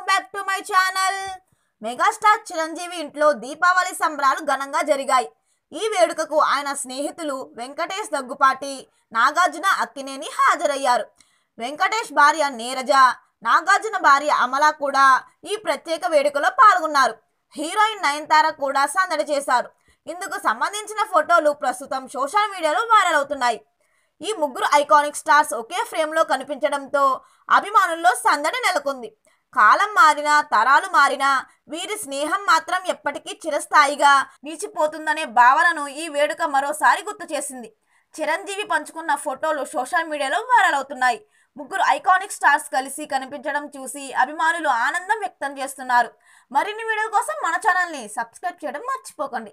Back to my channel. Megastar Chiranjeevi ఇంట్లో దీపావళి సంబరాలు ఘనంగా జరిగాయి. ఈ వేడుకకు ఆయన స్నేహితులు వెంకటేష్ దగ్గుపాటి, నాగార్జున అక్కినేని హాజరయ్యారు. వెంకటేష్ భార్య నీరజ, నాగార్జున భార్య అమల కూడా ఈ ప్రత్యేక వేడుకలో పాల్గొన్నారు. హీరోయిన్ నయనతార కూడా సందడి చేశారు. ఇందుకు సంబంధించిన ఫోటోలు ప్రస్తుతం సోషల్ మీడియాలో వైరల్ అవుతున్నాయి. ఈ ముగ్గురు ఐకానిక్ స్టార్స్ ఒకే ఫ్రేమ్లో కనిపించడంతో అభిమానుల్లో సందడి నెలకొంది. కాలం మారినా, తరాలు మారినా వీరి స్నేహం మాత్రం ఎప్పటికీ చిరస్థాయిగా నిలిచిపోతుందనే భావనను ఈ వేడుక మరోసారి గుర్తు చేసింది. చిరంజీవి పంచుకున్న ఫోటోలు సోషల్ మీడియాలో వైరల్ అవుతున్నాయి. ముగ్గురు ఐకానిక్ స్టార్స్ కలిసి కనిపించడం చూసి అభిమానులు ఆనందం వ్యక్తం చేస్తున్నారు. మరిన్ని వీడియోల కోసం మన ఛానల్ని సబ్స్క్రైబ్ చేయడం మర్చిపోకండి.